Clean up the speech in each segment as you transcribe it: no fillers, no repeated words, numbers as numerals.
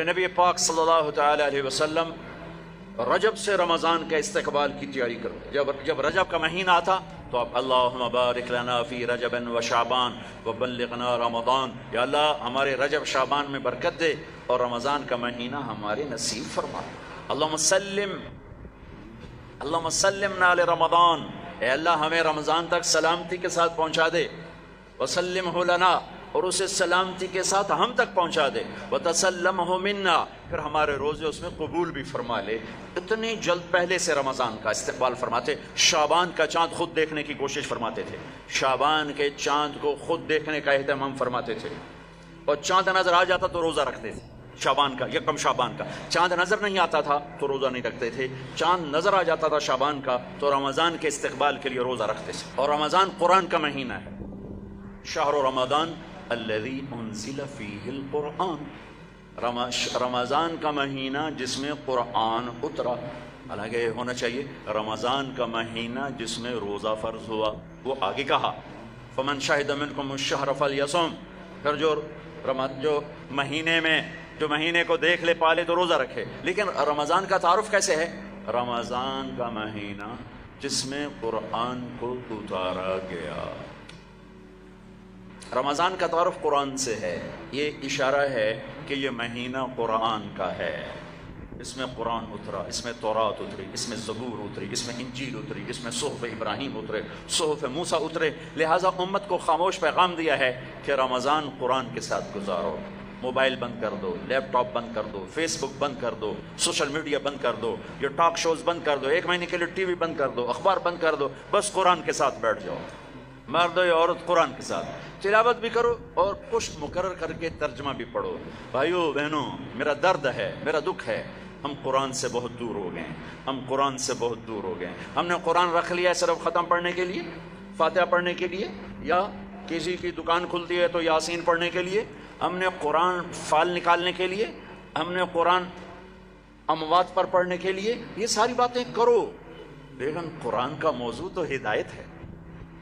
نبی پاک صلی اللہ تعالی علیہ وسلم رجب سے رمضان کے استقبال کی تیاری کرو. جب رجب کا مہینہ آتا تو آپ اللہم بارک لنا فی رجب و شعبان وبلغنا رمضان، یا اللہ ہمارے رجب شعبان میں برکت دے اور رمضان کا مہینہ ہمارے نصیب فرما. اللہم سلمنا لرمضان، اے اللہ ہمیں رمضان تک سلامتی کے ساتھ پہنچا دے. وسلمہ لنا، اور اسے سلامتی کے ساتھ ہم تک پہنچا دے. وتسلمہ منا، پھر ہمارے روزے اس میں قبول بھی فرما لے. اتنی جلد پہلے سے رمضان کا استقبال فرماتے. شعبان کا چاند خود دیکھنے کی کوشش فرماتے تھے، شعبان کے چاند کو خود دیکھنے کا اہتمام فرماتے تھے، اور چاند نظر آ جاتا تو روزہ رکھتے تھے. شعبان کا، یکم شعبان کا چاند نظر نہیں آتا تھا تو روزہ نہیں رکھتے تھے. چاند نظر آ جاتا تھا شعبان کا تو رمضان کے استقبال کے لیے روزہ رکھتے تھے. اور رمضان قرآن کا مہینہ ہے. شہر رمضان الذی انزل فیہ القرآن، رمضان کا مہینہ جس میں قرآن اترا. حالانکہ یہ ہونا چاہیے رمضان کا مہینہ جس میں روزہ فرض ہوا. وہ آگے کہا فمن شہد منکم الشہر فلیصم، پھر جو مہینے کو دیکھ لے پالے تو روزہ رکھے. لیکن رمضان کا تعارف کیسے ہے؟ رمضان کا مہینہ جس میں قرآن کو اتارا گیا. رمضان کا تعارف قرآن سے ہے. یہ اشارہ ہے کہ یہ مہینہ قرآن کا ہے. اس میں قرآن اترا، اس میں تورات اتری، اس میں زبور اتری، اس میں انجیل اتری، اس میں صحف ابراہیم اترے، صحف موسیٰ اترے. لہٰذا امت کو خاموش پیغام دیا ہے کہ رمضان قرآن کے ساتھ گزارو. موبائل بند کر دو، لیپ ٹاپ بند کر دو، فیس بک بند کر دو، سوشل میڈیا بند کر دو، یہ ٹاک شوز بند کر دو، 1 مہینے کے لیے ٹی وی بند کر دو، اخبار بند کر دو. بس قرآن کے ساتھ بیٹھ جاؤ، مرد یا عورت قرآن کے ساتھ تلاوت بھی کرو اور کچھ مقرر کر کے ترجمہ بھی پڑھو. بھائیو بہنوں، میرا درد ہے، میرا دکھ ہے، ہم قرآن سے بہت دور ہو گئے. ہم قرآن سے بہت دور ہو گئے. ہم نے قرآن رکھ لیا ہے صرف ختم پڑھنے کے لیے، فاتحہ پڑھنے کے لیے، یا کسی کی دکان کھلتی ہے تو یاسین پڑھنے کے لیے. ہم نے قرآن فال نکالنے کے لیے، ہم نے قرآن اموات پر پڑھنے کے لیے. یہ ساری باتیں کرو، لیکن قرآن کا موضوع تو ہدایت ہے.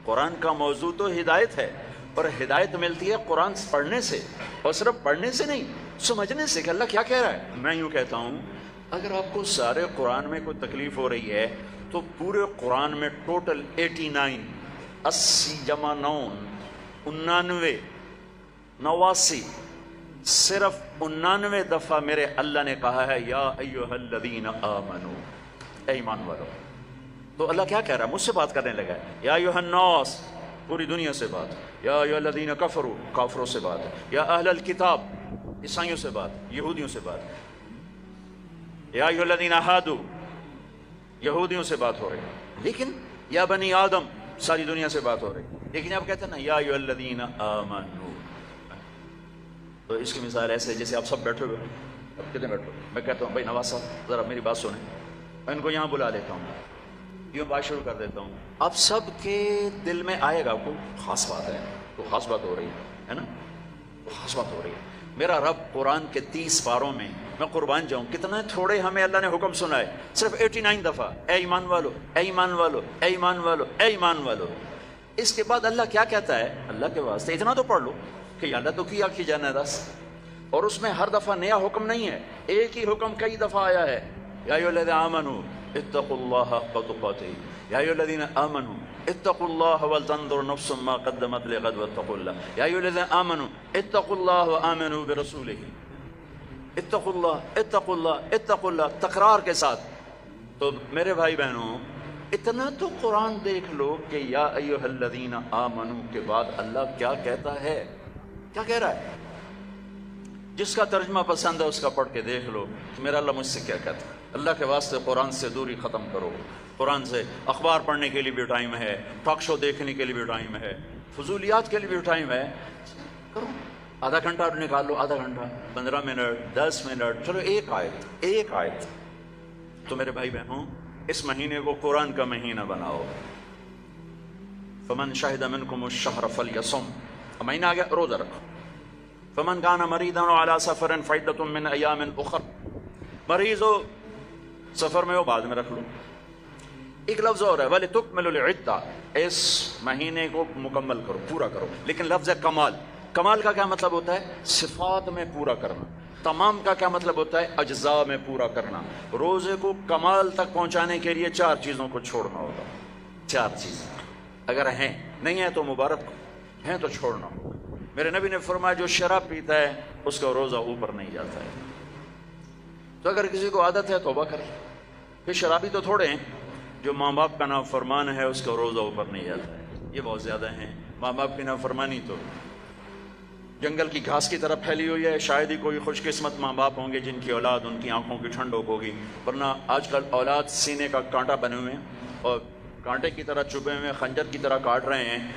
قرآن کا موضوع تو ہدایت ہے، اور ہدایت ملتی ہے قرآن پڑھنے سے، اور صرف پڑھنے سے نہیں، سمجھنے سے کہ اللہ کیا کہہ رہا ہے. میں یوں کہتا ہوں، اگر آپ کو سارے قرآن میں کوئی تکلیف ہو رہی ہے تو پورے قرآن میں ٹوٹل 89 80 جمع 9 99 89 صرف 99 دفعہ میرے اللہ نے کہا ہے یا ایھا الذین آمنو، اے ایمان والو. تو اللہ کیا کہہ رہا ہے؟ مجھ سے بات کرنے لگا ہے. یا ایھا الناس، پوری دنیا سے بات. یا ایھا الذین کفروا، کافروں سے بات. یا اہل الکتاب، عیسائیوں سے بات، یہودیوں سے بات. یا ایھا الذین ہادوا، یہودیوں سے بات ہو رہی ہے. لیکن یا بنی آدم، ساری دنیا سے بات ہو رہی ہے. لیکن اب کہتے ہیں نا یا ایھا الذین آمنوا. تو اس کی مثال ایسے جیسے آپ سب بیٹھے ہوئے. اب کتنے بیٹھے؟ میں کہتا ہوں بھائی نواز صاحب ذرا میری بات سنیں. میں ان کو یہاں بلا لیتا ہوں، یوں بات شروع کر دیتا ہوں. اب سب کے دل میں آئے گا کوئی خاص بات ہے، تو خاص بات ہو رہی ہے نا، خاص بات ہو رہی ہے. میرا رب قرآن کے 30 پاروں میں، میں قربان جاؤں کتنا تھوڑے ہمیں اللہ نے حکم سنا ہے، صرف 89 دفعہ اے ایمان والو، اے ایمان والو، اے ایمان والو، اے ایمان والو. اس کے بعد اللہ کیا کہتا ہے؟ اللہ کے واسطے اتنا تو پڑھ لو کہ یا اللہ تو کیا کی جانا دس. اور اس میں ہر دفعہ نیا حکم نہیں ہے، ایک ہی حکم کئی دفعہ آیا ہے. یا ایھا الذین آمنوا اتقوا اللہ حق تقاته، یا ایھا الذین آمنوا اتقوا اللہ ولتنظر نفس ما قدمت لغد واتقوا اللہ، یا ایھا الذین آمنوا اتقوا اللہ وآمنوا برسولہ. اتقوا اللہ، اتقوا اللہ، اتقوا اللہ، تکرار کے ساتھ. تو میرے بھائی بہنوں، اتنا تو قرآن دیکھ لو کہ یا ایھا الذین آمنوا کے بعد اللہ کیا کہتا ہے، کیا کہہ رہا ہے. جس کا ترجمہ پسند ہے اس کا پڑھ کے دیکھ لو میرا اللہ مجھ سے کیا کہتا ہے. اللہ کے واسطے قرآن سے دوری ختم کرو. قرآن سے اخبار پڑھنے کے لیے بھی ٹائم ہے، ٹاک شو دیکھنے کے لیے بھی ٹائم ہے، فضولیات کے لیے بھی ٹائم ہے. کرو، آدھا گھنٹہ نکال لو، آدھا گھنٹہ، 15 منٹ، 10 منٹ، چلو ایک آیت. تو میرے بھائی بہنوں، اس مہینے کو قرآن کا مہینہ بناؤ. فمن شہد منکم الشہر فلیصم، مہینہ آ گیا، روزہ رکھو. فمن کان مریضا علی سفر فعدۃ من ایام اخر، مریض ہو سفر میں ہو بعد میں رکھ لو. ایک لفظ اور ہے وَلِتُكْمِلُوا الْعِدَّةَ، اس مہینے کو مکمل کرو، پورا کرو. لیکن لفظ ہے کمال. کمال کا کیا مطلب ہوتا ہے؟ صفات میں پورا کرنا. تمام کا کیا مطلب ہوتا ہے؟ اجزاء میں پورا کرنا. روزے کو کمال تک پہنچانے کے لیے 4 چیزوں کو چھوڑنا ہوگا. 4 چیزیں اگر ہیں، نہیں ہیں تو مبارک، ہیں تو چھوڑنا ہوگا. میرے نبی نے فرمایا جو شراب پیتا ہے اس کا روزہ اوپر نہیں جاتا ہے. تو اگر کسی کو عادت ہے توبہ کرے. پھر شرابی تو تھوڑے ہیں، جو ماں باپ کا نافرمان ہے اس کا روزہ اوپر نہیں جاتا ہے، یہ بہت زیادہ ہیں. ماں باپ کی نافرمانی تو جنگل کی گھاس کی طرف پھیلی ہوئی ہے. شاید ہی کوئی خوش قسمت ماں باپ ہوں گے جن کی اولاد ان کی آنکھوں کی ٹھنڈک ہوگی، ورنہ آج کل اولاد سینے کا کانٹا بنے ہوئے ہیں اور کانٹے کی طرح چبھے ہوئے خنجر کی طرح کاٹ رہے ہیں.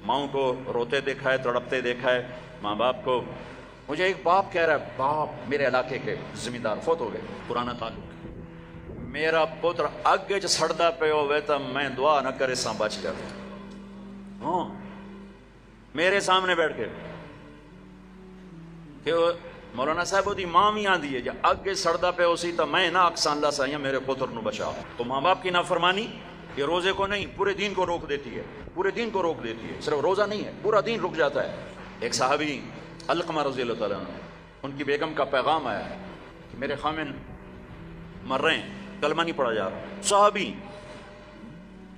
ماؤں کو روتے دیکھا ہے، تڑپتے دیکھا ہے، ماں باپ کو. مجھے ایک باپ کہہ رہا ہے، باپ میرے علاقے کے زمیندار فوت ہو گئے، پرانا تعلق، میرا پتر اگے چ سڑتا پہ ہوئے تو میں دعا نہ کرے سا بچ کر. ہاں میرے سامنے بیٹھ کے کہ مولانا صاحب دی ماں بھی آندی ہے جا اگے سڑتا پہ اسی تو میں نہ اکسان لا سائیں میرے پتر نو بچا. تو ماں باپ کی نافرمانی یہ روزے کو نہیں پورے دین کو روک دیتی ہے، پورے دین کو روک دیتی ہے. صرف روزہ نہیں ہے، پورا دین رک جاتا ہے. ایک صحابی علقمہ رضی اللہ تعالیٰ عنہ، ان کی بیگم کا پیغام آیا ہے کہ میرے خامن مر رہے ہیں، کلمہ نہیں پڑھا جا رہا. صحابی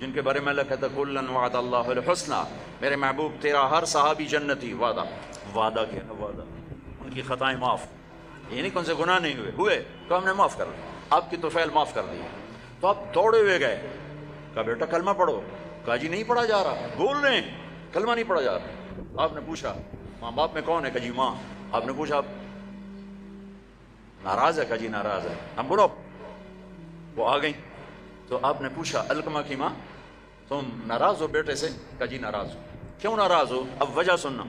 جن کے بارے میں اللہ کہتا ہے کلن وعد اللہ الحسنى، میرے محبوب تیرا ہر صحابی جنتی. وعدہ، وعدہ کیا ہے؟ وعدہ. ان کی خطائیں معاف، یہ نہیں کون سے گناہ نہیں ہوئے تو ہم نے معاف کر دیا، آپ کی توفیل معاف کر دی. تو آپ دوڑے ہوئے گئے، کہا بیٹا کلمہ پڑھو. کہا جی نہیں پڑھا جا رہا، بول رہے ہیں کلمہ نہیں پڑھا جا رہا. آپ نے پوچھا ماں باپ میں کون ہے؟ کہا جی ماں. آپ نے پوچھا ناراض ہے؟ کہا جی ناراض ہے. ہم بولو وہ آ گئی. تو آپ نے پوچھا علقمہ کی ماں تم ناراض ہو بیٹے سے؟ کہا جی ناراض ہو. کیوں ناراض ہو؟ اب وجہ سننا،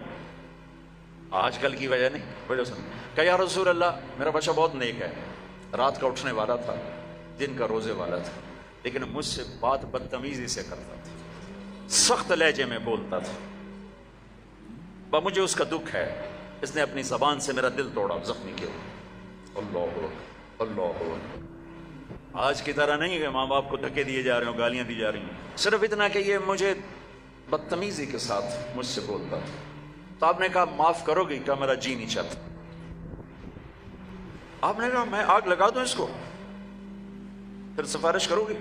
آج کل کی وجہ نہیں، وجہ سننا. کہ یا رسول اللہ میرا بچہ بہت نیک ہے، رات کا اٹھنے والا تھا، دن کا روزے والا تھا، لیکن مجھ سے بات بدتمیزی سے کرتا تھا، سخت لہجے میں بولتا تھا. مجھے اس کا دکھ ہے، اس نے اپنی زبان سے میرا دل توڑا، زخمی کیا. اللہ اللہ. آج کی طرح نہیں کہ ماں باپ کو دھکے دیے جا رہے ہوں، گالیاں دی جا رہی ہیں، صرف اتنا کہ یہ مجھے بدتمیزی کے ساتھ مجھ سے بولتا تھا. تو آپ نے کہا معاف کرو گی؟ کہا میرا جی نہیں چاہتا. آپ نے کہا میں آگ لگا دوں اس کو، پھر سفارش کرو گی؟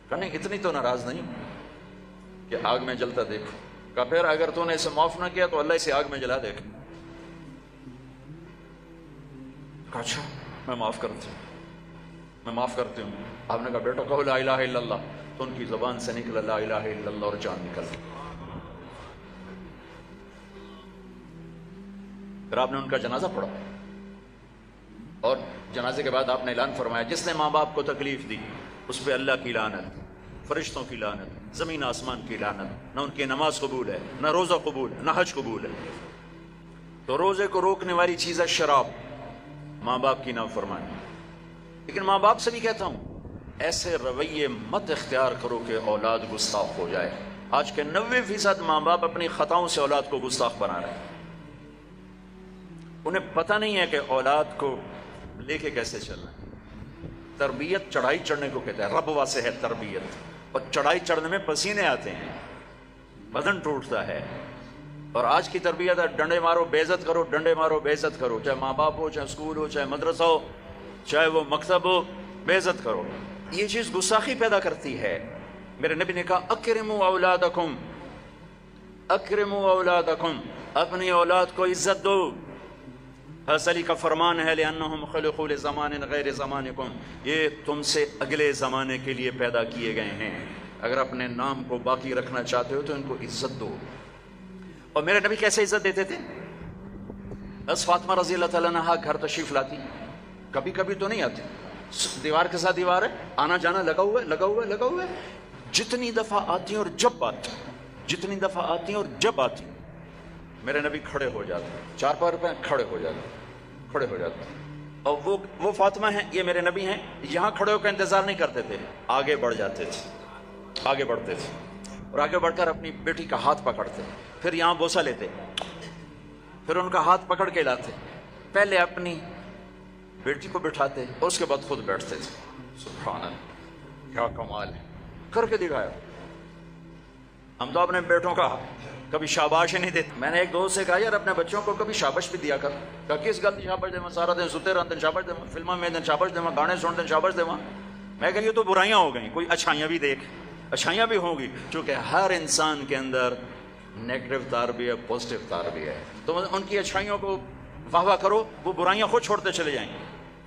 کہا نہیں اتنی تو ناراض نہیں کہ آگ میں جلتا دیکھو. کہا پھر اگر تو نے اسے معاف نہ کیا تو اللہ اسے آگ میں جلا دے گا. کہا اچھا میں معاف کرتی ہوں، میں معاف کرتی ہوں. آپ نے کہا بیٹا کہو لا الہ الا اللہ. تو ان کی زبان سے نکلا لا الہ الا اللہ اور جان نکل گئی. پھر آپ نے ان کا جنازہ پڑھا اور جنازے کے بعد آپ نے اعلان فرمایا جس نے ماں باپ کو تکلیف دی اس پہ اللہ کی لعنت، فرشتوں کی لعنت، زمین آسمان کی لعنت. نہ ان کی نماز قبول ہے، نہ روزہ قبول ہے، نہ حج قبول ہے. تو روزے کو روکنے والی چیز ہے شراب، ماں باپ کی نافرمانی. لیکن ماں باپ سے بھی کہتا ہوں ایسے رویے مت اختیار کرو کہ اولاد گستاخ ہو جائے. آج کے 90% ماں باپ اپنی خطاؤں سے اولاد کو گستاخ بنا رہے ہیں. انہیں پتہ نہیں ہے کہ اولاد کو لے کے کیسے چلنا ہے. تربیت چڑھائی چڑھنے کو کہتا ہے، رب واسے ہے تربیت. اور چڑھائی چڑھنے میں پسینے آتے ہیں، بدن ٹوٹتا ہے. اور آج کی تربیت ہے ڈنڈے مارو بے عزت کرو، ڈنڈے مارو بے عزت کرو، چاہے ماں باپ ہو، چاہے اسکول ہو، چاہے مدرسہ ہو، چاہے وہ مکتب ہو، بے عزت کرو. یہ چیز گستاخی پیدا کرتی ہے. میرے نبی نے کہا اکرموا اولادکم، اکرموا اولادکم، اپنی اولاد کو عزت دو. حضرت علی کا فرمان ہے لأنہم خلقوا لزمان غیر زمانکم، یہ تم سے اگلے زمانے کے لیے پیدا کیے گئے ہیں. اگر اپنے نام کو باقی رکھنا چاہتے ہو تو ان کو عزت دو. اور میرے نبی کیسے عزت دیتے تھے؟ بس فاطمہ رضی اللہ تعالیٰ عنہا گھر تشریف لاتی، کبھی کبھی تو نہیں آتی، دیوار کے ساتھ دیوار ہے، آنا جانا لگا ہوا ہے، لگا ہوا ہے، لگا ہوا ہے. جتنی دفعہ آتی ہیں اور جب آتی، جتنی دفعہ آتی ہیں اور جب آتی، میرے نبی کھڑے ہو جاتے، 4 پیر کھڑے ہو جاتے، کھڑے ہو جاتے. اور وہ فاطمہ ہیں، یہ میرے نبی ہیں، یہاں کھڑے ہو کر انتظار نہیں کرتے تھے، آگے بڑھ جاتے تھے، آگے بڑھتے تھے اور آگے بڑھ کر اپنی بیٹی کا ہاتھ پکڑتے، پھر یہاں بوسہ لیتے، پھر ان کا ہاتھ پکڑ کے لاتے، پہلے اپنی بیٹی کو بٹھاتے اور اس کے بعد خود بیٹھتے تھے. سبحان اللہ، کیا کمال ہے، کر کے دکھایا. ہم تو اپنے بیٹوں کا کبھی شاباش ہی نہیں دیتے. میں نے ایک دوست سے کہا یار اپنے بچوں کو کبھی شاباش بھی دیا کر. کہا کس گل شاباش دے سارا دن ستے رہتے شاباش دے فلموں میں شاباش دے گانے سنتے شاباش دے. میں کہ یہ تو برائیاں ہو گئیں, کوئی اچھائیاں بھی دیکھ. اچھائیاں بھی ہوں گی, چونکہ ہر انسان کے اندر نیگیٹو تار بھی ہے, پازیٹیو تار بھی ہے. تو ان کی اچھائیوں کو واہ واہ کرو, وہ برائیاں خود چھوڑتے چلے جائیں گے.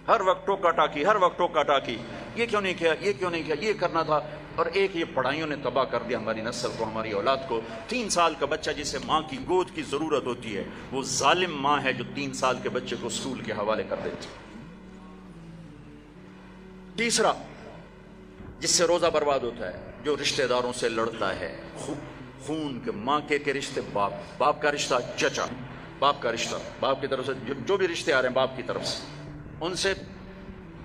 ہر وقت ٹوکا ٹاکی, ہر وقت ٹوکا ٹاکی, یہ کیوں نہیں کیا, یہ کیوں نہیں کیا, یہ کرنا تھا. اور ایک یہ پڑھائیوں نے تباہ کر دیا ہماری نسل کو, ہماری اولاد کو. 3 سال کا بچہ جسے ماں کی گود کی ضرورت ہوتی ہے, وہ ظالم ماں ہے جو 3 سال کے بچے کو اسکول کے حوالے کر دیتی. تیسرا جس سے روزہ برباد ہوتا ہے, جو رشتہ داروں سے لڑتا ہے, خون کے ماں کے رشتے, باپ کا رشتہ, چچا باپ کا رشتہ, باپ کی طرف سے جو بھی رشتے آ رہے ہیں باپ کی طرف سے, ان سے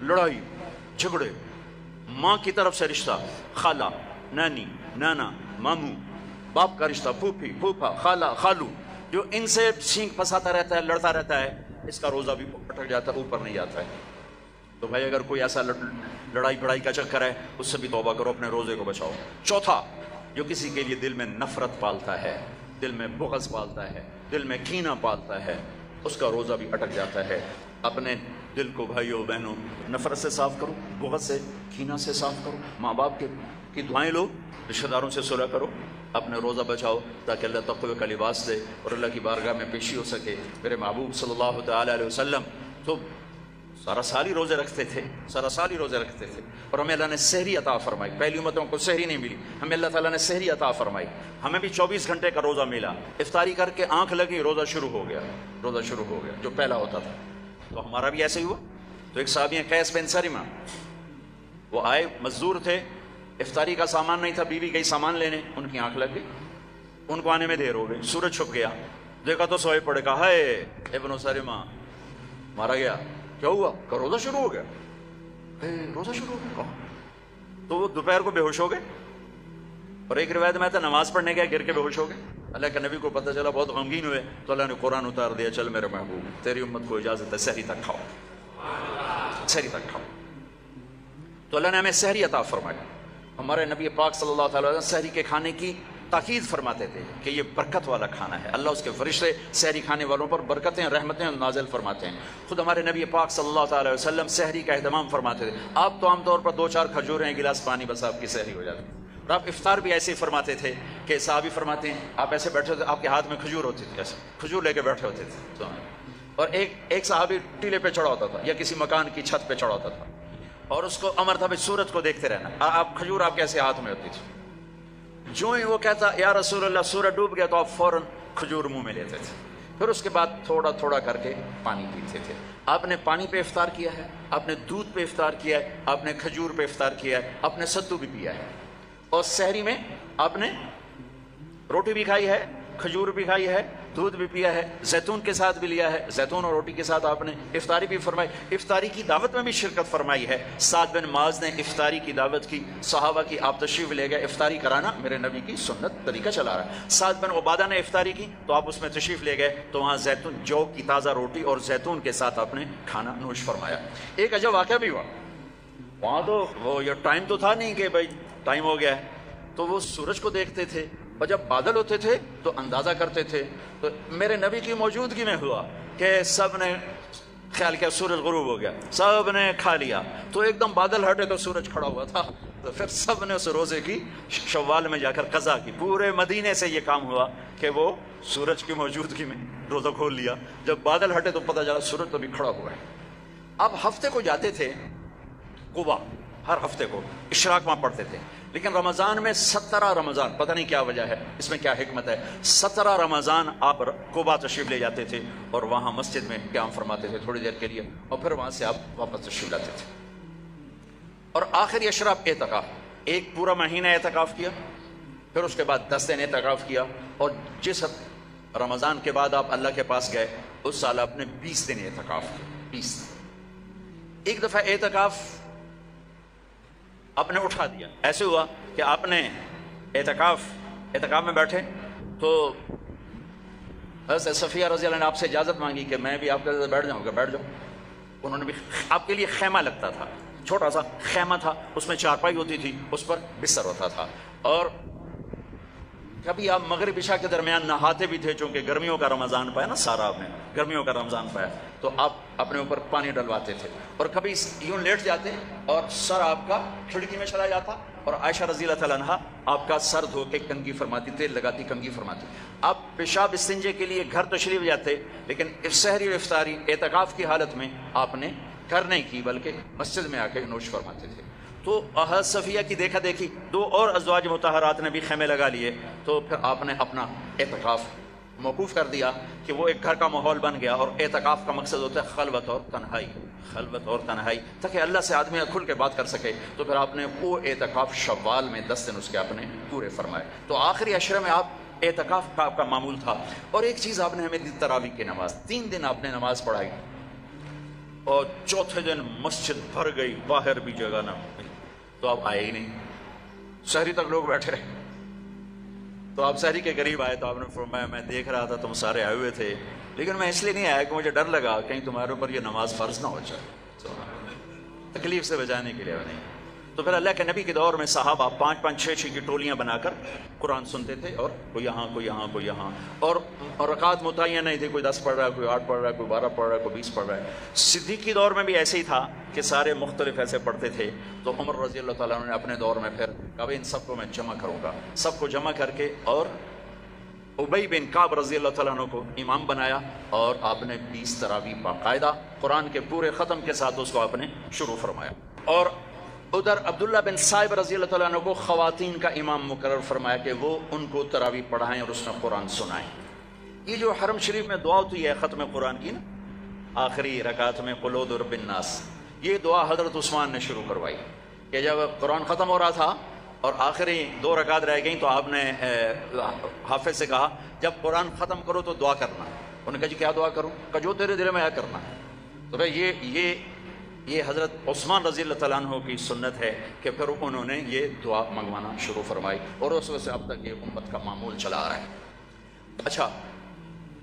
لڑائی جھگڑے. ماں کی طرف سے رشتہ, خالہ, نانی, نانا, ماموں, باپ کا رشتہ, پھوپھی, پھوپھا, خالہ, خالو, جو ان سے سینگ پھنساتا رہتا ہے, لڑتا رہتا ہے, اس کا روزہ بھی اٹک جاتا ہے, اوپر نہیں جاتا ہے. تو بھائی اگر کوئی ایسا لڑائی بڑائی کا چکر ہے, اس سے بھی توبہ کرو, اپنے روزے کو بچاؤ. چوتھا, جو کسی کے لیے دل میں نفرت پالتا ہے, دل میں بغض پالتا ہے, دل میں کینہ پالتا ہے, اس کا روزہ بھی اٹک جاتا ہے. اپنے دل کو بھائیوں بہنوں نفرت سے صاف کرو, بغض سے, کینہ سے صاف کرو. ماں باپ کی دعائیں لو, رشتہ داروں سے صلح کرو, اپنے روزہ بچاؤ, تاکہ اللہ تقوی کا لباس دے اور اللہ کی بارگاہ میں پیشی ہو سکے. میرے محبوب صلی اللہ تعالی علیہ وسلم تو سارا سال ہی روزے رکھتے تھے, سارا سال ہی روزے رکھتے تھے. اور ہمیں اللہ نے سحری عطا فرمائی. پہلی امتوں کو سحری نہیں ملی, ہمیں اللہ تعالیٰ نے سحری عطا فرمائی. ہمیں بھی 24 گھنٹے کا روزہ ملا. افطاری کر کے آنکھ لگی, روزہ شروع ہو گیا, روزہ شروع ہو گیا, جو پہلا ہوتا تھا. تو ہمارا بھی ایسے ہی ہوا. تو ایک صحابی ہیں قیس بن سریمہ, وہ آئے, مزدور تھے, افطاری کا سامان نہیں تھا, بیوی گئی سامان لینے, ان کی آنکھ لگ گئی, ان کو آنے میں دیر ہو گئی. سورج چھپ گیا, دیکھا تو سوئے پڑے, کہا ہائے ابن سریمہ مارا گیا. کیا ہوا؟ کہ روزہ شروع ہو گیا. روزہ شروع ہو گیا کہاں؟ تو وہ دوپہر کو بے ہوش ہو گئے. اور ایک روایت میں تھا نماز پڑھنے گیا, گر کے بے ہوش ہو گئے. اللہ کے نبی کو پتہ چلا, بہت غمگین ہوئے, تو اللہ نے قرآن اتار دیا, چل میرے محبوب تیری امت کو اجازت ہے سحری تک کھاؤ, سحری تک کھاؤ. تو اللہ نے ہمیں سحری عطا فرمائی. ہمارے نبی پاک صلی اللہ تعالی وسلم سحری کے کھانے کی تاکید فرماتے تھے کہ یہ برکت والا کھانا ہے. اللہ اس کے فرشتے سحری کھانے والوں پر برکتیں, رحمتیں نازل فرماتے ہیں. خود ہمارے نبی پاک صلی اللہ تعالی وسلم سحری کا اہتمام فرماتے تھے. آپ تو عام طور پر 2-4 کھجوریں, ایک گلاس پانی, بس آپ کی سحری ہو جاتی. اور آپ افطار بھی ایسے ہی فرماتے تھے کہ صحابی فرماتے ہیں آپ ایسے بیٹھے ہوتے, آپ کے ہاتھ میں کھجور ہوتی تھی, ایسے کھجور لے کے بیٹھے ہوتے تھے. اور ایک صحابی ٹیلے پہ چڑھا ہوتا تھا یا کسی مکان کی چھت پہ چڑھا ہوتا تھا, اور اس کو امر تھا بھائی سورج کو دیکھتے رہنا. آپ کھجور آپ کیسے ہاتھ میں ہوتی تھی. جو ہی وہ کہتا یا رسول اللہ سورج ڈوب گیا, تو آپ فوراً کھجور منہ میں لیتے تھے. پھر اس کے بعد تھوڑا تھوڑا کر کے پانی پیتے تھے. آپ نے پانی پہ افطار کیا ہے, آپ نے دودھ پہ افطار کیا ہے, آپ نے کھجور پہ افطار کیا ہے, آپ نے ستو بھی پیا ہے. اور سحری میں آپ نے روٹی بھی کھائی ہے, کھجور بھی کھائی ہے, دودھ بھی پیا ہے, زیتون کے ساتھ بھی لیا ہے, زیتون اور روٹی کے ساتھ آپ نے افطاری بھی فرمائی. افطاری کی دعوت میں بھی شرکت فرمائی ہے. سعد بن معاذ نے افطاری کی دعوت کی, صحابہ کی, آپ تشریف لے گئے. افطاری کرانا میرے نبی کی سنت, طریقہ چلا رہا ہے. سعد بن عبادہ نے افطاری کی تو آپ اس میں تشریف لے گئے, تو وہاں زیتون, جو کی تازہ روٹی اور زیتون کے ساتھ آپ نے کھانا نوش فرمایا. ایک عجب واقعہ بھی ہوا وہاں. تو وہ یہ ٹائم تو تھا نہیں کہ بھائی ٹائم ہو گیا ہے, تو وہ سورج کو دیکھتے تھے, اور جب بادل ہوتے تھے تو اندازہ کرتے تھے. تو میرے نبی کی موجودگی میں ہوا کہ سب نے خیال کیا سورج غروب ہو گیا, سب نے کھا لیا, تو ایک دم بادل ہٹے تو سورج کھڑا ہوا تھا. تو پھر سب نے اس روزے کی شوال میں جا کر قضا کی. پورے مدینے سے یہ کام ہوا کہ وہ سورج کی موجودگی میں روزہ کھول لیا. جب بادل ہٹے تو پتہ چلا سورج تو بھی کھڑا ہوا ہے. اب ہفتے کو جاتے تھے قبا, ہر ہفتے کو اشراق وہاں پڑھتے تھے. لیکن رمضان میں 17 رمضان, پتہ نہیں کیا وجہ ہے, اس میں کیا حکمت ہے, 17 رمضان آپ قبا تشریف لے جاتے تھے اور وہاں مسجد میں قیام فرماتے تھے تھوڑی دیر کے لیے, اور پھر وہاں سے آپ واپس تشریف لاتے تھے. اور آخری اشراف اعتکاف, ایک پورا مہینہ اعتکاف کیا, پھر اس کے بعد 10 دن اعتکاف کیا. اور جس رمضان کے بعد آپ اللہ کے پاس گئے, اس سال آپ نے 20 دن اعتکاف کیا. 20 ایک دفعہ اعتکاف آپ نے اٹھا دیا. ایسے ہوا کہ آپ نے اعتکاف میں بیٹھے تو حضرت صفیہ رضی اللہ عنہ نے آپ سے اجازت مانگی کہ میں بھی آپ کے ساتھ بیٹھ جاؤں گا. بیٹھ جاؤ. انہوں نے بھی, آپ کے لیے خیمہ لگتا تھا, چھوٹا سا خیمہ تھا, اس میں چارپائی ہوتی تھی, اس پر بستر ہوتا تھا, اور کبھی آپ مغرب عشاء کے درمیان نہاتے بھی تھے، چونکہ گرمیوں کا رمضان پایا نا سارا آپ نے، گرمیوں کا رمضان پایا، تو آپ اپنے اوپر پانی ڈلواتے تھے، اور کبھی یوں لیٹ جاتے اور سر آپ کا کھڑکی میں چلا جاتا، اور عائشہ رضی اللہ تعالیٰ عنہا آپ کا سر دھو کے کنگھی فرماتی، تیل لگاتی کنگھی فرماتی۔ آپ پیشاب استنجے کے لیے گھر تشریف جاتے، لیکن سحری و افطاری اعتکاف کی حالت میں آپ نے گھر نہیں کی، بلکہ مسجد میں آ کے نوش فرماتے تھے۔ تو حضرت صفیہ کی دیکھا دیکھی دو اور ازواج مطہرات نے بھی خیمے لگا لیے، تو پھر آپ نے اپنا اعتکاف موقوف کر دیا کہ وہ ایک گھر کا ماحول بن گیا، اور اعتکاف کا مقصد ہوتا ہے خلوت اور تنہائی، خلوت اور تنہائی، تاکہ اللہ سے آدمی کھل کے بات کر سکے۔ تو پھر آپ نے وہ اعتکاف شوال میں 10 دن اس کے آپ نے پورے فرمائے۔ تو آخری عشرے میں آپ اعتکاف کا آپ کا معمول تھا۔ اور ایک چیز آپ نے ہمیں دی، تراویح کی نماز، 3 دن آپ نے نماز پڑھائی، اور چوتھے دن مسجد بھر گئی، باہر بھی جگہ نہ ملی، تو آپ آئے ہی نہیں، شہری تک لوگ بیٹھے رہے۔ تو آپ شہری کے قریب آئے تو آپ نے فرمایا میں دیکھ رہا تھا تم سارے آئے ہوئے تھے، لیکن میں اس لیے نہیں آیا کہ مجھے ڈر لگا کہیں تمہارے اوپر یہ نماز فرض نہ ہو جائے، تکلیف سے بچانے کے لیے نہیں۔ تو پھر اللہ کے نبی کے دور میں صحابہ 5-5 6-6 کی ٹولیاں بنا کر قرآن سنتے تھے، اور کوئی یہاں کوئی یہاں کوئی یہاں، اور رکعت متعین نہیں تھی، کوئی 10 پڑھ رہا ہے، کوئی 8 پڑھ رہا ہے، کوئی 12 پڑھ رہا ہے، کوئی 20 پڑھ رہا ہے۔ صدیقی دور میں بھی ایسے ہی تھا کہ سارے مختلف ایسے پڑھتے تھے۔ تو عمر رضی اللہ تعالیٰ عنہ نے اپنے دور میں پھر کہا ان سب کو میں جمع کروں گا، سب کو جمع کر کے، اور ابی بن کعب رضی اللہ تعالیٰ عنہ کو امام بنایا، اور آپ نے 20 تراویح باقاعدہ قرآن کے پورے ختم کے ساتھ اس کو آپ نے شروع فرمایا۔ اور ادھر عبداللہ بن صائب رضی اللہ تعالیٰ عنہ کو خواتین کا امام مقرر فرمایا کہ وہ ان کو تراویح پڑھائیں اور اس میں قرآن سنائیں۔ یہ جو حرم شریف میں دعا ہوتی ہے ختم قرآن کی نا، آخری رکعت میں قل اعوذ برب الناس، یہ دعا حضرت عثمان نے شروع کروائی کہ جب قرآن ختم ہو رہا تھا اور آخری 2 رکعت رہ گئیں، تو آپ نے حافظ سے کہا جب قرآن ختم کرو تو دعا کرنا۔ انہوں نے کہا جی کیا دعا کروں؟ کہ جو تیرے دل میں آیا کرنا۔ تو پھر یہ حضرت عثمان رضی اللہ تعالیٰ عنہ کی سنت ہے کہ پھر انہوں نے یہ دعا منگوانا شروع فرمائی، اور اس وجہ سے اب تک یہ امت کا معمول چلا آ رہا ہے۔ اچھا،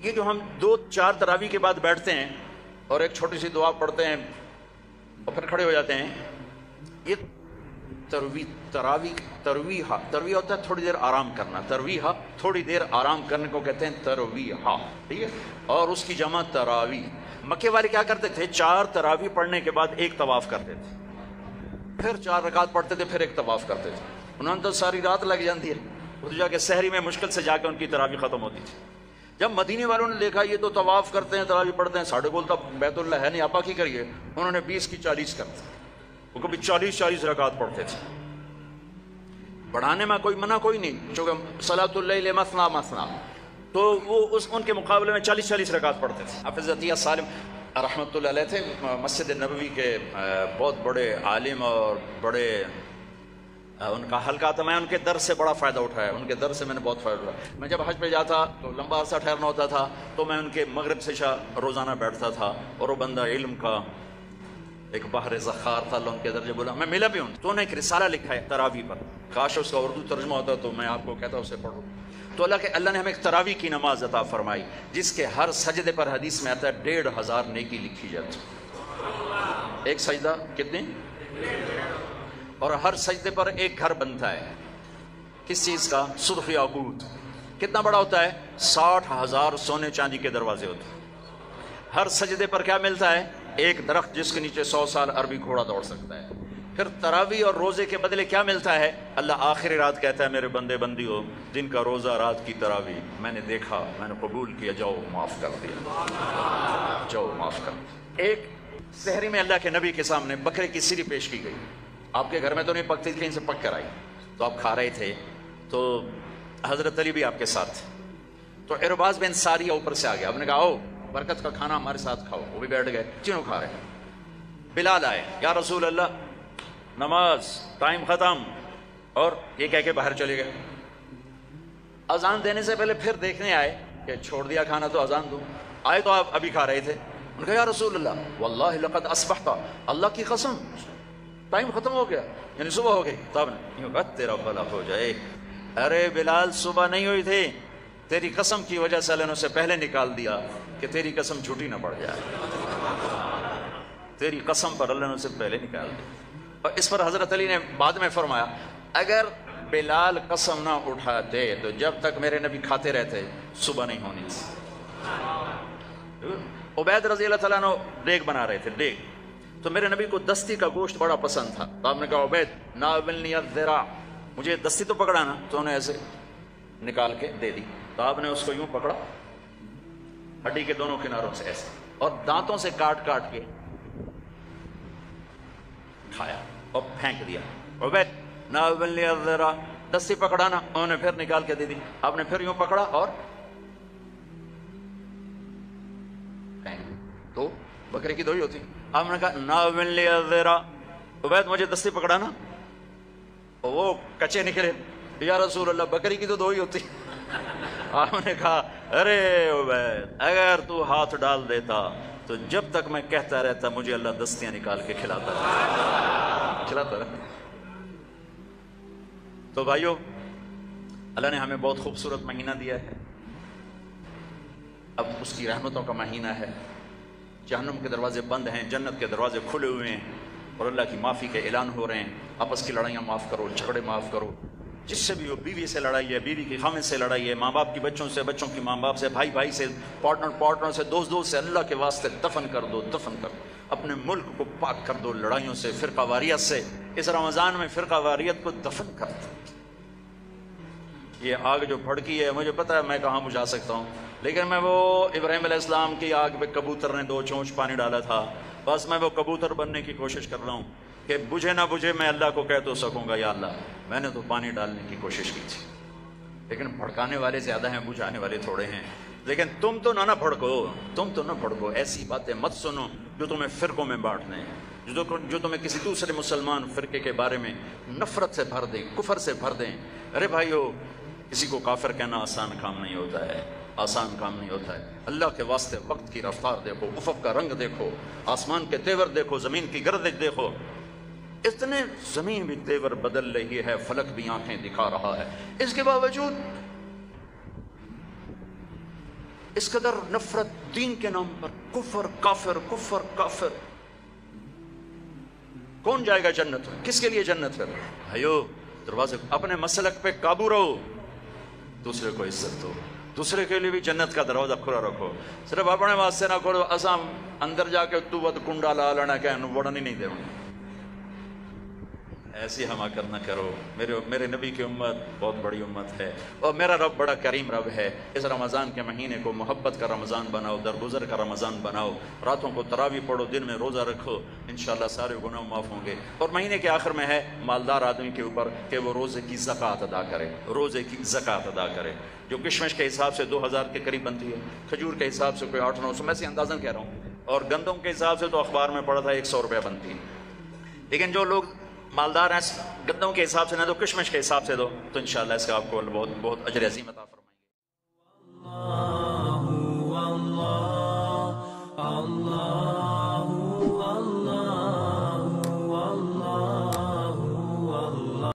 یہ جو ہم 2-4 تراویح کے بعد بیٹھتے ہیں اور ایک چھوٹی سی دعا پڑھتے ہیں اور پھر کھڑے ہو جاتے ہیں، یہ ترویح ہوتا ہے تھوڑی دیر آرام کرنا، ترویح تھوڑی دیر آرام کرنے کو کہتے ہیں ترویح، ٹھیک ہے؟ اور اس کی جمع تراویح۔ مکے والے کیا کرتے تھے؟ 4 تراویح پڑھنے کے بعد 1 طواف کرتے تھے، پھر 4 رکعت پڑھتے تھے، پھر 1 طواف کرتے تھے۔ انہوں نے تو ساری رات لگ جاتی ہے، وہ تو جا کے سحری میں مشکل سے جا کے ان کی تراویح ختم ہوتی تھی۔ جب مدینے والوں نے دیکھا یہ تو طواف کرتے ہیں تراویح پڑھتے ہیں، ساڑھے گول تک بیت اللہ ہے نہیں، آپا کی کریے، انہوں نے 20 کی 40 کر دی، وہ کبھی 40 رکعت پڑھتے تھے۔ بڑھانے میں کوئی منع کوئی نہیں، چونکہ صلاۃ اللیل مثنی مثنی، تو وہ ان کے مقابلے میں 40 رکعت پڑھتے تھے۔ حافظ عطیہ سالم رحمۃ اللہ علیہ تھے مسجد نبوی کے بہت بڑے عالم اور بڑے، ان کا حلقہ تھا، میں ان کے درس سے بڑا فائدہ اٹھایا، ان کے درس سے میں نے بہت فائدہ اٹھایا۔ میں جب حج پہ جاتا تو لمبا عرصہ ٹھہرنا ہوتا تھا، تو میں ان کے مغرب سے عشاء روزانہ بیٹھتا تھا، اور وہ بندہ علم کا ایک بحر ذخار تھا، اللہ ان کے درجے بولا، میں ملا بھی ہوں۔ تو انہوں نے ایک رسالہ لکھا ہے تراویح پر، کاش اس کا اردو ترجمہ ہوتا تو میں آپ کو کہتا اسے پڑھو۔ تو اللہ نے ہمیں ایک تراویح کی نماز عطا فرمائی، جس کے ہر سجدے پر حدیث میں آتا ہے 1500 نیکی لکھی جاتی۔ ایک سجدہ کتنے؟ اور ہر سجدے پر 1 گھر بنتا ہے، کس چیز کا؟ سرخ یاقوت۔ کتنا بڑا ہوتا ہے؟ 60,000 سونے چاندی کے دروازے ہوتے ہیں۔ ہر سجدے پر کیا ملتا ہے؟ 1 درخت جس کے نیچے 100 سال عربی گھوڑا دوڑ سکتا ہے۔ پھر تراویح اور روزے کے بدلے کیا ملتا ہے؟ اللہ آخری رات کہتا ہے میرے بندے بندی ہو، جن کا روزہ رات کی تراویح میں نے دیکھا، میں نے قبول کیا، جاؤ معاف کر دیا، جاؤ معاف کر دیا۔ ایک سحری میں اللہ کے نبی کے سامنے بکرے کی سری پیش کی گئی، آپ کے گھر میں تو نہیں پکتی تھی، کہیں سے پک کر آئی، تو آپ کھا رہے تھے، تو حضرت علی بھی آپ کے ساتھ تھے۔ تو ارباز بن ساریہ اوپر سے آ گیا، آپ نے کہا آؤ برکت کا کھانا ہمارے ساتھ کھاؤ، وہ بھی بیٹھ گئے، تینوں کھا رہے ہیں۔ بلال آئے، یا رسول اللہ نماز ٹائم ختم، اور یہ کہہ کے باہر چلے گئے۔ اذان دینے سے پہلے پھر دیکھنے آئے کہ چھوڑ دیا کھانا تو اذان دو، آئے تو آپ ابھی کھا رہے تھے، انہوں نے کہا یا رسول اللہ واللہ لقد اصبحت، اللہ کی قسم ٹائم ختم ہو گیا، یعنی صبح ہو گئی۔ تب نے یوں کہا تیرا بھلا ہو جائے، ارے بلال صبح نہیں ہوئی تھی، تیری قسم کی وجہ سے اللہ نے اسے پہلے نکال دیا کہ تیری قسم جھوٹی نہ پڑ جائے، تیری قسم پر اللہ نے اسے پہلے نکال دیا۔ اور اس پر حضرت علی نے بعد میں فرمایا اگر بلال قسم نہ اٹھاتے تو جب تک میرے نبی کھاتے رہتے صبح نہیں ہونی تھی۔ عبید رضی اللہ تعالیٰ عنہ دیگ بنا رہے تھے، دیگ، تو میرے نبی کو دستی کا گوشت بڑا پسند تھا، تو آپ نے کہا عبید ناولنی الذراع، مجھے دستی تو پکڑانا، تو انہوں نے ایسے نکال کے دے دی، تو آپ نے اس کو یوں پکڑا ہڈی کے دونوں کناروں سے ایسے، اور دانتوں سے کاٹ کاٹ کے کھایا اور پھینک دیا۔ عبید ناولنی الذراع، دستی پکڑانا، انہوں نے پھر نکال کے دے دی، آپ نے پھر یوں پکڑا اور تو بکرے کی دوئی ہوتی، آپ نے کہا ناولنی الذراع، عبید مجھے دستی پکڑانا، وہ کچے نکلے، یا رسول اللہ بکری کی تو دوئی ہوتی۔ آپ نے کہا ارے عبید اگر تو ہاتھ ڈال دیتا تو جب تک میں کہتا رہتا مجھے اللہ دستیاں نکال کے کھلاتا رہتا۔ تو بھائیو، اللہ نے ہمیں بہت خوبصورت مہینہ دیا ہے، اب اس کی رحمتوں کا مہینہ ہے، جہنم کے دروازے بند ہیں، جنت کے دروازے کھلے ہوئے ہیں، اور اللہ کی معافی کے اعلان ہو رہے ہیں۔ آپس کی لڑائیاں معاف کرو، جھگڑے معاف کرو، جس سے بھی ہو، بیوی سے لڑائی ہے، بیوی کی خامد سے لڑائی ہے، ماں باپ کی بچوں سے، بچوں کی ماں باپ سے، بھائی بھائی سے، پارٹنر سے، دوست سے، اللہ کے واسطے دفن کر دو، دفن کر دو، اپنے ملک کو پاک کر دو لڑائیوں سے، فرقہ واریت سے۔ اس رمضان میں فرقہ واریت کو دفن کر دو۔ یہ آگ جو بھڑکی ہے، مجھے پتا ہے میں کہاں بجھا سکتا ہوں، لیکن میں وہ ابراہیم علیہ السلام کی آگ پہ کبوتر نے 2 چونچ پانی ڈالا تھا، بس میں وہ کبوتر بننے کی کوشش کر رہا ہوں کہ بجھے نہ بجھے میں اللہ کو کہہ تو سکوں گا یا اللہ میں نے تو پانی ڈالنے کی کوشش کی تھی، لیکن بھڑکانے والے زیادہ ہیں، بجھانے والے تھوڑے ہیں۔ لیکن تم تو نہ بھڑکو، ایسی باتیں مت سنو جو تمہیں فرقوں میں بانٹ دیں، جو تمہیں کسی دوسرے مسلمان فرقے کے بارے میں نفرت سے بھر دیں، کفر سے بھر دیں۔ ارے بھائیو، کسی کو کافر کہنا آسان کام نہیں ہوتا ہے، آسان کام نہیں ہوتا ہے۔ اللہ کے واسطے وقت کی رفتار دیکھو، افق کا رنگ دیکھو، آسمان کے تیور دیکھو، زمین کی گردش دیکھو، اتنے زمین بھی تیور بدل رہی ہے، فلک بھی آنکھیں دکھا رہا ہے، اس کے باوجود اس قدر نفرت دین کے نام پر، کفر کافر، کفر کافر۔ کون جائے گا جنت؟ کس کے لیے جنت ہے؟ بھائیو، دروازے اپنے مسلک پہ قابو رہو، دوسرے کو عزت دو، دوسرے کے لیے بھی جنت کا دروازہ کھلا رکھو، صرف اپنے واسطے نہ کرو اسام اندر جا کے تو ود کنڈا لا لینا کہ وڑن ہی نہیں دے، ایسی حماقت نہ کرو۔ میرے نبی کی امت بہت بڑی امت ہے، اور میرا رب بڑا کریم رب ہے۔ اس رمضان کے مہینے کو محبت کا رمضان بناؤ، درگزر کا رمضان بناؤ، راتوں کو تراویح پڑھو، دن میں روزہ رکھو، انشاءاللہ سارے گناہ معاف ہوں گے۔ اور مہینے کے آخر میں ہے مالدار آدمی کے اوپر کہ وہ روزے کی زکوٰۃ ادا کرے، روزے کی زکوٰۃ ادا کرے، جو کشمش کے حساب سے 2000 کے قریب بنتی ہے، کھجور کے حساب سے کوئی 800-900، میں سے اندازاً کہہ رہا ہوں، اور گندم کے حساب سے تو اخبار میں پڑھا تھا 100 روپے بنتی ہے۔ لیکن جو لوگ مالدار ہیں، گندم کے حساب سے نہ دو، کشمش کے حساب سے دو، تو انشاءاللہ اس کا آپ کو بہت بہت اجر عظیم عطا فرمائے۔